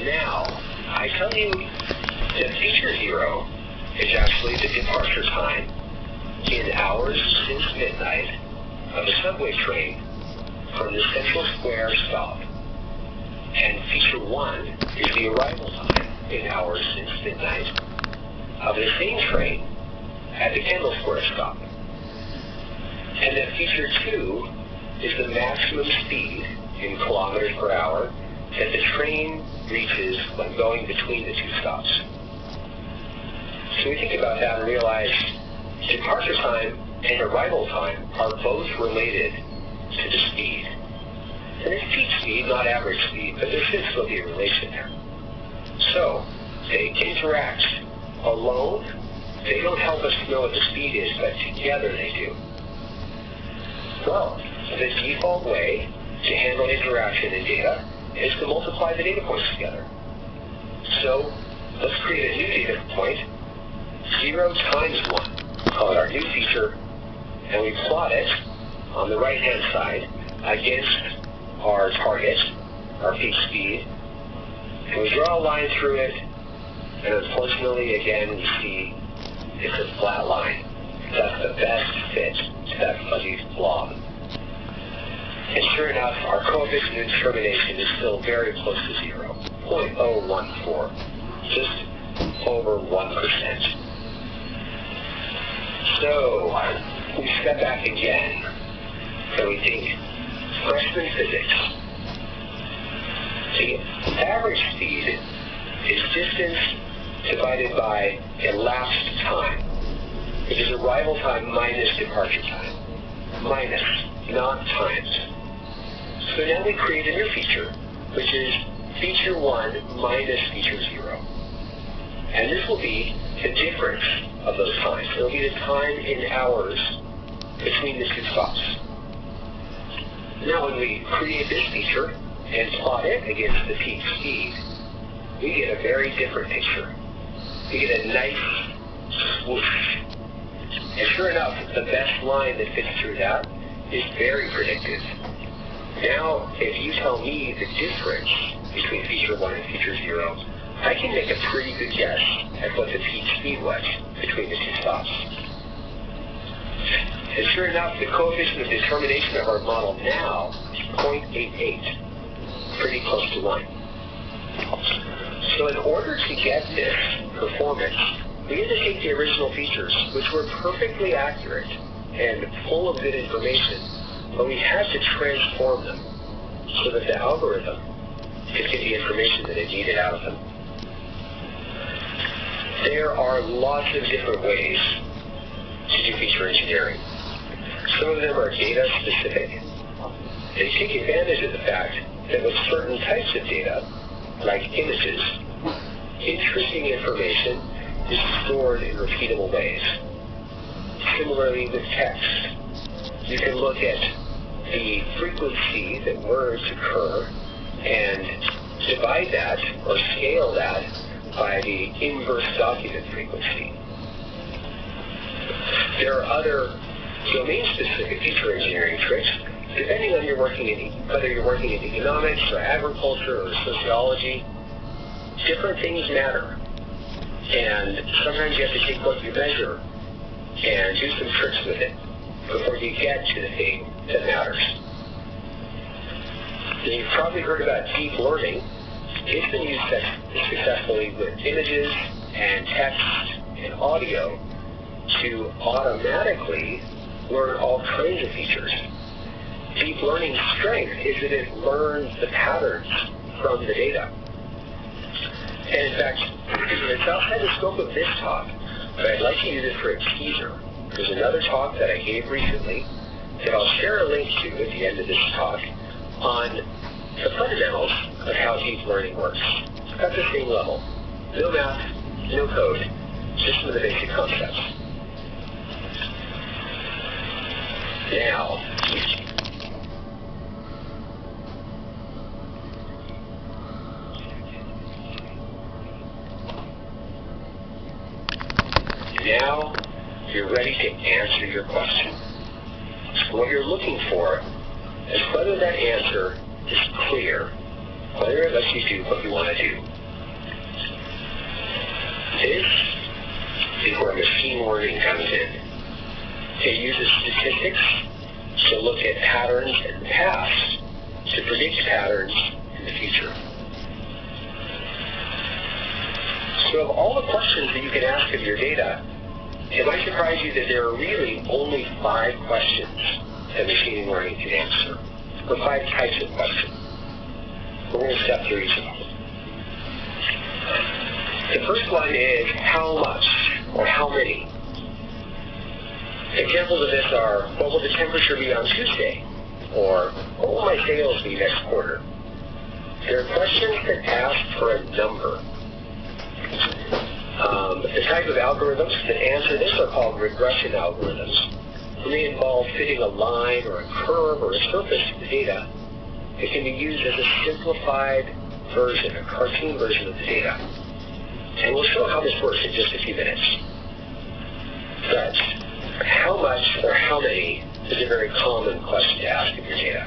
Now, I tell you that feature 0 is actually the departure time in hours since midnight of a subway train from the Central Square stop. And feature 1 is the arrival time in hours since midnight of the same train at the Kendall Square stop. And that feature 2 is the maximum speed in kilometers per hour that the train reaches when going between the two stops. So we think about that and realize departure time and arrival time are both related to the speed. And it's peak speed, not average speed, but there should still be a relation there. So they interact. Alone, they don't help us know what the speed is, but together they do. Well, the default way to handle interaction in data is to multiply the data points together. So let's create a new data point, 0 times 1. Call it our new feature, and we plot it on the right-hand side against our target, our peak speed, and we draw a line through it, and unfortunately, again, we see it's a flat line. That's the best fit to that fuzzy blob. And sure enough, our coefficient of determination is still very close to 0, 0.014, just over 1%. So we step back again, and we think, freshman physics. The average speed is distance divided by elapsed time, which is arrival time minus departure time. Minus, not times. So now we create a new feature, which is feature 1 minus feature 0. And this will be the difference of those times. It will be the time in hours between the two stops. Now when we create this feature and plot it against the peak speed, we get a very different picture. We get a nice swoosh. And sure enough, the best line that fits through that is very predictive. Now, if you tell me the difference between feature 1 and feature 0, I can make a pretty good guess at what the peak speed was between the two stops. And sure enough, the coefficient of determination of our model now is 0.88, pretty close to 1. So in order to get this performance, we had to take the original features, which were perfectly accurate and full of good information, but we had to transform them so that the algorithm could get the information that it needed out of them. There are lots of different ways to do feature engineering. Some of them are data specific. They take advantage of the fact that with certain types of data, like images, interesting information is stored in repeatable ways. Similarly with text, you can look at the frequency that words occur and divide that or scale that by the inverse document frequency. There are other domain-specific feature engineering tricks, depending on whether you're working in economics or agriculture or sociology. Different things matter. And sometimes you have to take what you measure and do some tricks with it before you get to the thing that matters. Now, you've probably heard about deep learning. It's been used successfully with images and text and audio to automatically learn all kinds of features. Deep learning's strength is that it learns the patterns from the data. And in fact, it's outside the scope of this talk, but I'd like to use it for a teaser. There's another talk that I gave recently that I'll share a link to at the end of this talk on the fundamentals of how deep learning works. At the same level. No math, no code, just some of the basic concepts. Now you're ready to answer your question. So what you're looking for is whether that answer is clear whether it lets you do what you want to do. This is where machine learning comes in. It uses statistics to look at patterns in the past to predict patterns in the future. So of all the questions that you can ask of your data, it might surprise you that there are really only 5 questions that machine learning can answer, or 5 types of questions. We're going to step through each of them. The first one is how much or how many. Examples of this are, what will the temperature be on Tuesday? Or, what will my sales be next quarter? There are questions that ask for a number. The type of algorithms that answer this are called regression algorithms. When they involve fitting a line or a curve or a surface to the data, it can be used as a simplified version, a cartoon version of the data. And we'll show how this works in just a few minutes. But how much or how many is a very common question to ask of your data.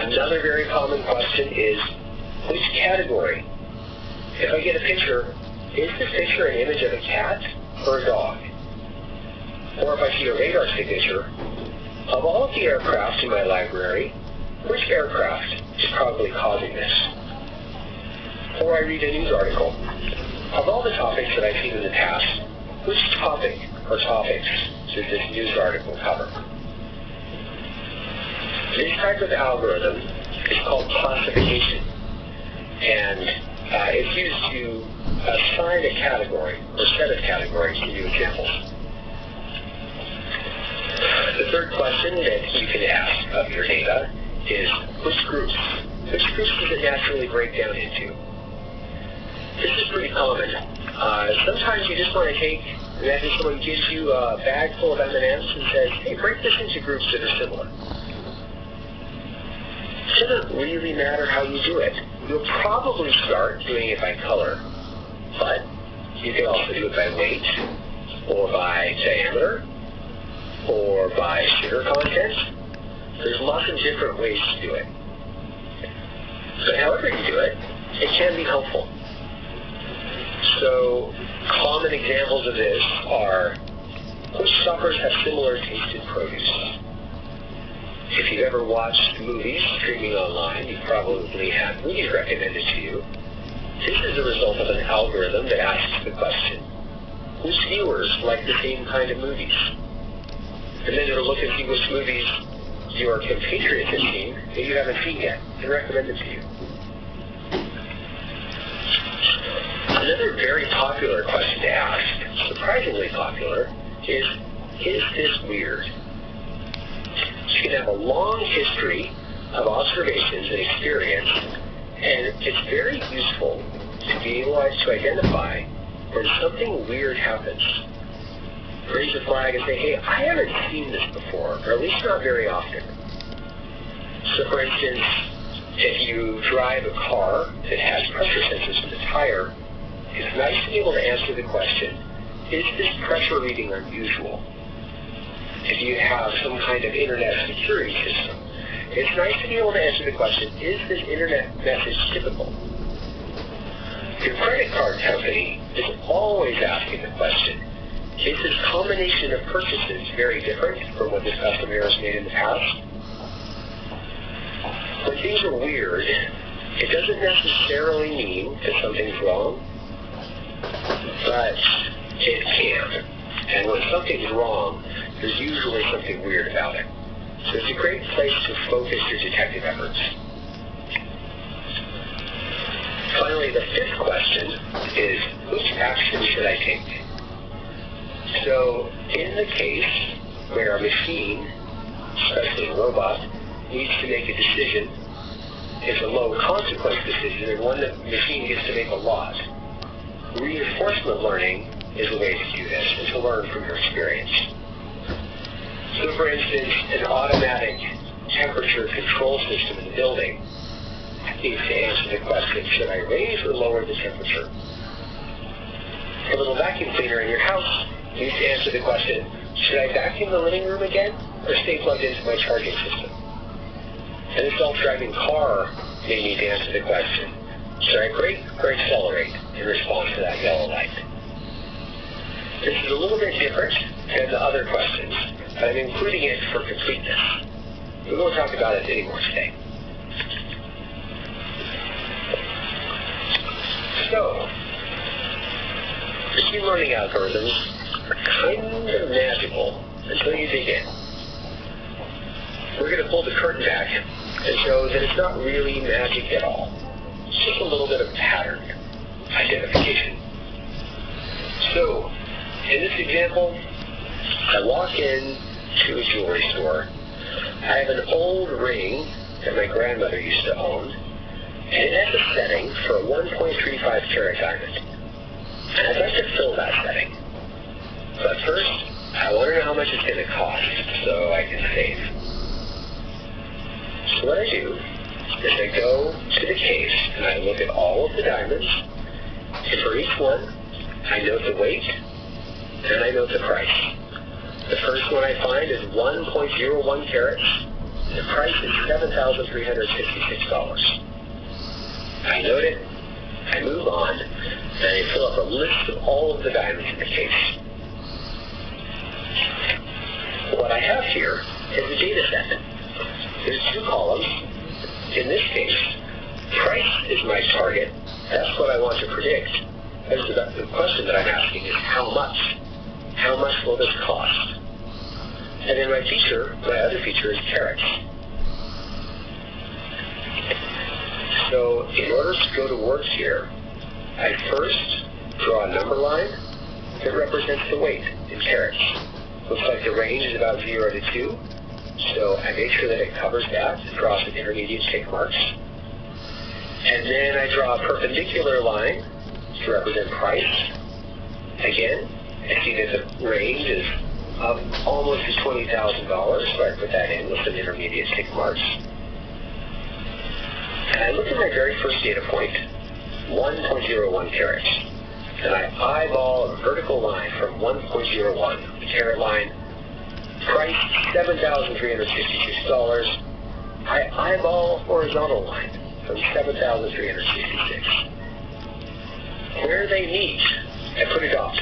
Another very common question is, which category? If I get a picture, is this picture an image of a cat or a dog? Or if I see a radar signature, of all of the aircraft in my library, which aircraft is probably causing this? Or I read a news article. Of all the topics that I've seen in the past, which topic or topics does this news article cover? This type of algorithm is called classification, and it's used to assign a category or set of categories to new examples. The third question that you can ask of your data is which groups? Which groups does it naturally break down into? This is pretty common. Sometimes you just want to imagine someone gives you a bag full of M&Ms and says, hey, break this into groups that are similar. It doesn't really matter how you do it. You'll probably start doing it by color, but you can also do it by weight, or by diameter, or by sugar content. There's lots of different ways to do it. But however you do it, it can be helpful. So common examples of this are, which shoppers have similar tasted produce? If you've ever watched movies streaming online, you've probably had movies recommended to you. This is a result of an algorithm that asks the question, which viewers like the same kind of movies? And then it'll look and see which movies your compatriots have seen that you haven't seen yet and recommend it to you. Another very popular question to ask, surprisingly popular, is this weird? You can have a long history of observations and experience, and it's very useful to be able to identify when something weird happens. Raise a flag and say, hey, I haven't seen this before, or at least not very often. So for instance, if you drive a car that has pressure sensors in the tire, it's nice to be able to answer the question, is this pressure reading unusual? If you have some kind of internet security system, it's nice to be able to answer the question, is this internet message typical? Your credit card company is always asking the question, is this combination of purchases very different from what this customer has made in the past? When things are weird, it doesn't necessarily mean that something's wrong, but it can. And when something's wrong, there's usually something weird about it. So it's a great place to focus your detective efforts. Finally, the fifth question is, which action should I take? So in the case where a machine, especially a robot, needs to make a decision, it's a low consequence decision and one that the machine gets to make a lot. Reinforcement learning is a way to do this and to learn from your experience. So for instance, an automatic temperature control system in the building needs to answer the question, should I raise or lower the temperature? A little vacuum cleaner in your house needs to answer the question, should I vacuum the living room again or stay plugged into my charging system? And then a self-driving car may need to answer the question, should I brake or accelerate in response to that yellow light? This is a little bit different than the other questions, but I'm including it for completeness. We won't talk about it anymore today. So, machine learning algorithms are kind of magical until you dig in. We're going to pull the curtain back and show that it's not really magic at all. It's just a little bit of pattern identification. So, in this example, I walk in to a jewelry store. I have an old ring that my grandmother used to own, and it has a setting for a 1.35 carat diamond. And I'd like to fill that setting. But first, I want to know how much it's going to cost so I can save. So what I do is I go to the case and I look at all of the diamonds, and for each one, I note the weight and I note the price. The first one I find is 1.01 carats. The price is $7,366. I note it, I move on, and I fill up a list of all of the diamonds in the case. What I have here is a data set. There's two columns. In this case, price is my target. That's what I want to predict. The question that I'm asking is how much? How much will this cost? And then my other feature is carats. So in order to go to work here, I first draw a number line that represents the weight in carats. Looks like the range is about 0 to 2. So I make sure that it covers that and draw some intermediate tick marks. And then I draw a perpendicular line to represent price. Again, I see that the range is up almost to $20,000, so I put that in with some intermediate tick marks. And I look at my very first data point, 1.01 carats. And I eyeball a vertical line from 1.01, the carat line, price $7,366. I eyeball a horizontal line from 7,366. Where they meet, I put a dot.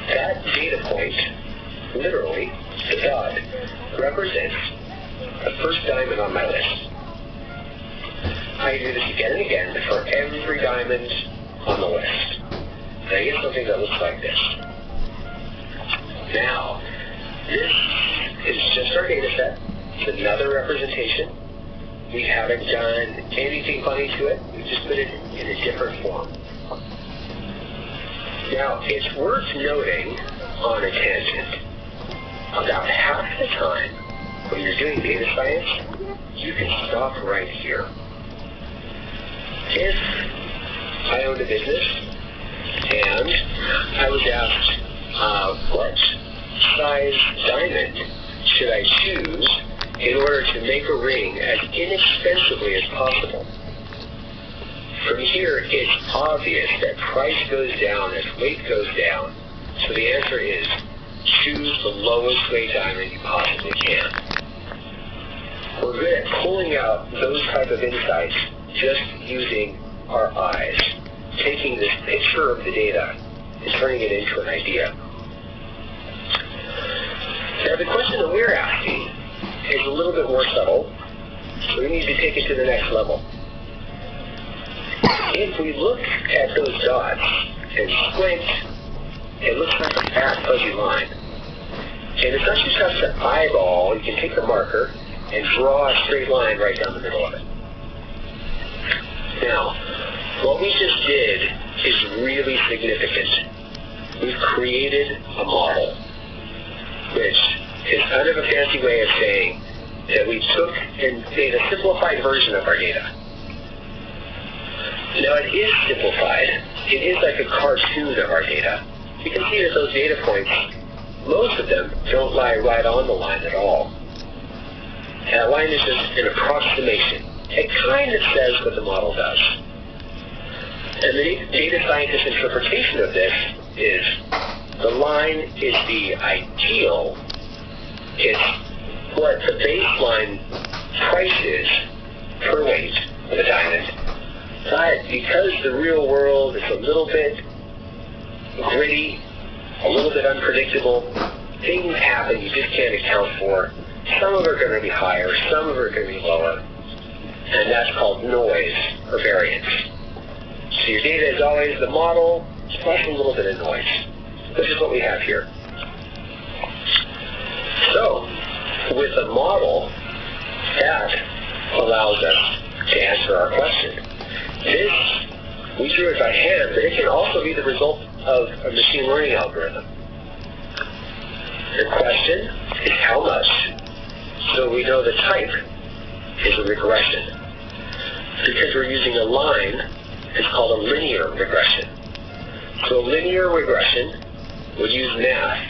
That data point, literally, the dot, represents the first diamond on my list. I do this again and again for every diamond on the list. And I get something that looks like this. Now, this is just our data set. It's another representation. We haven't done anything funny to it. We just put it in a different form. Now, it's worth noting on a tangent, about half the time when you're doing data science, you can stop right here. If I owned a business and I was asked what size diamond should I choose in order to make a ring as inexpensively as possible, from here it's obvious that price goes down as weight goes down, so the answer is choose the lowest weight diamond you possibly can. We're good at pulling out those type of insights just using our eyes, taking this picture of the data and turning it into an idea. Now the question that we're asking is a little bit more subtle, so we need to take it to the next level. If we look at those dots and squint, it looks like a fat, fuzzy line. And it's not just us to eyeball. You can take a marker and draw a straight line right down the middle of it. Now, what we just did is really significant. We've created a model, which is kind of a fancy way of saying that we took and made a simplified version of our data. Now, it is simplified. It is like a cartoon of our data. You can see that those data points, most of them don't lie right on the line at all. And that line is just an approximation. It kind of says what the model does. And the data scientist's interpretation of this is the line is the ideal. It's what the baseline price is per weight of a diamond. But because the real world is a little bit gritty, a little bit unpredictable, things happen you just can't account for. Some of it are going to be higher, some of it are going to be lower. And that's called noise or variance. So your data is always the model plus a little bit of noise, which is what we have here. So, with a model, that allows us to answer our question. This, we drew it by hand, but it can also be the result of a machine learning algorithm. The question is how much, so we know the type is a regression. Because we're using a line, it's called a linear regression. So a linear regression would use math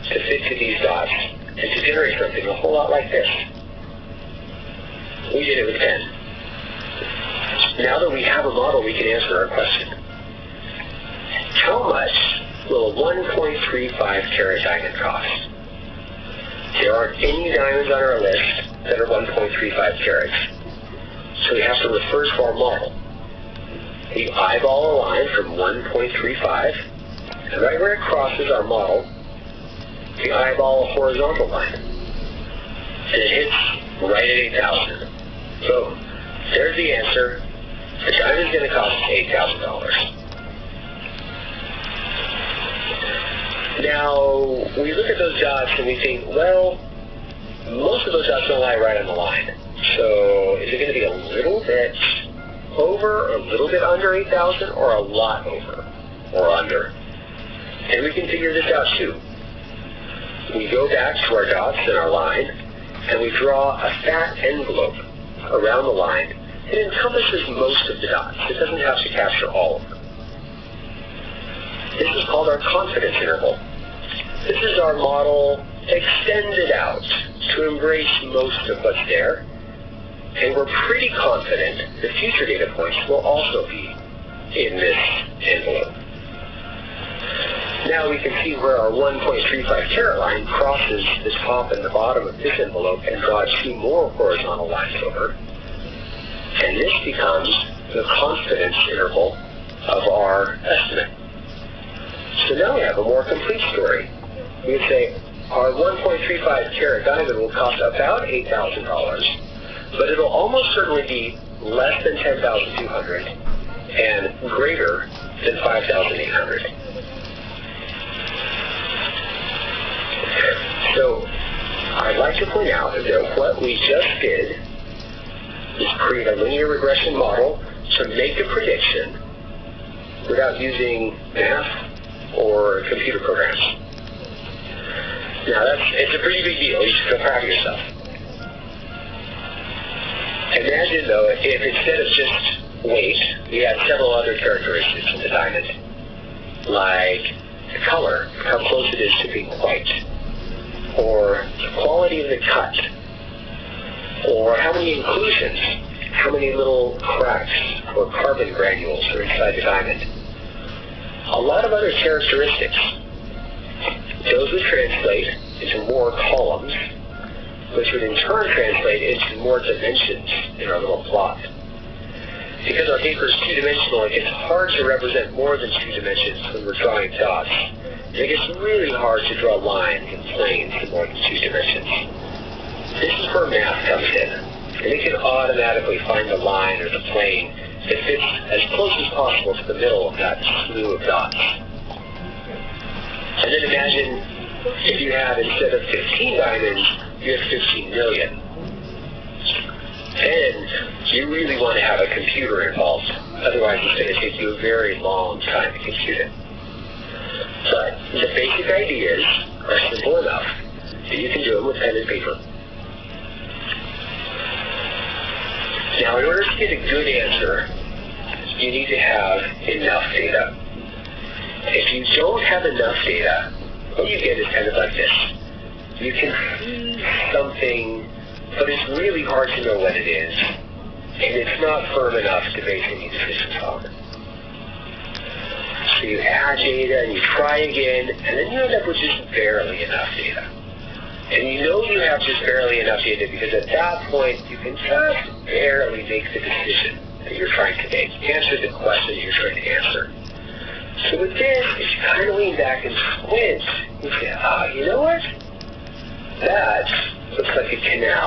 to fit to these dots and to generate something a whole lot like this. We did it with 10. Now that we have a model, we can answer our question. How much will a 1.35 carat diamond cost? There aren't any diamonds on our list that are 1.35 carats. So we have to refer to our model. We eyeball a line from 1.35, and right where it crosses our model, we eyeball a horizontal line. And it hits right at 8,000. So there's the answer. The diamond's going to cost $8,000. Now, we look at those dots and we think, well, most of those dots don't lie right on the line. So is it going to be a little bit over, or a little bit under 8,000, or a lot over or under? And we can figure this out too. We go back to our dots and our line, and we draw a fat envelope around the line. It encompasses most of the dots. It doesn't have to capture all of them. This is called our confidence interval. This is our model extended out to embrace most of what's there. And we're pretty confident the future data points will also be in this envelope. Now we can see where our 1.35 carat line crosses the top and the bottom of this envelope and draws two more horizontal lines over. And this becomes the confidence interval of our estimate. So now we have a more complete story. We would say our 1.35 carat diamond will cost about $8,000. But it'll almost certainly be less than $10,200 and greater than $5,800. So I'd like to point out that what we just did is create a linear regression model to make a prediction without using math or computer programs. Now it's a pretty big deal. You should feel proud of yourself. Imagine, though, if instead of just weight, we had several other characteristics in the diamond, like the color, how close it is to being white, or the quality of the cut, or how many inclusions, how many little cracks or carbon granules are inside the diamond. A lot of other characteristics. Those would translate into more columns, which would in turn translate into more dimensions in our little plot. Because our paper is two-dimensional, it gets hard to represent more than two dimensions when we're drawing dots. And it gets really hard to draw lines and planes in more than two dimensions. This is where math comes in. And it can automatically find the line or the plane that fits as close as possible to the middle of that slew of dots. And then imagine if you have, instead of 15 diamonds, you have 15 million. And you really want to have a computer involved. Otherwise, it's going to take you a very long time to compute it. But the basic ideas are simple enough that you can do them with pen and paper. Now, in order to get a good answer, you need to have enough data. If you don't have enough data, what you get is kind of like this. You can see something, but it's really hard to know what it is. And it's not firm enough to base any decisions on. So you add data and you try again, and then you end up with just barely enough data. And you know you have just barely enough in it because at that point you can just barely make the decision that you're trying to make. Answer the question that you're trying to answer. So with this, if you kind of lean back and squint, you say, you know what? That looks like a canal.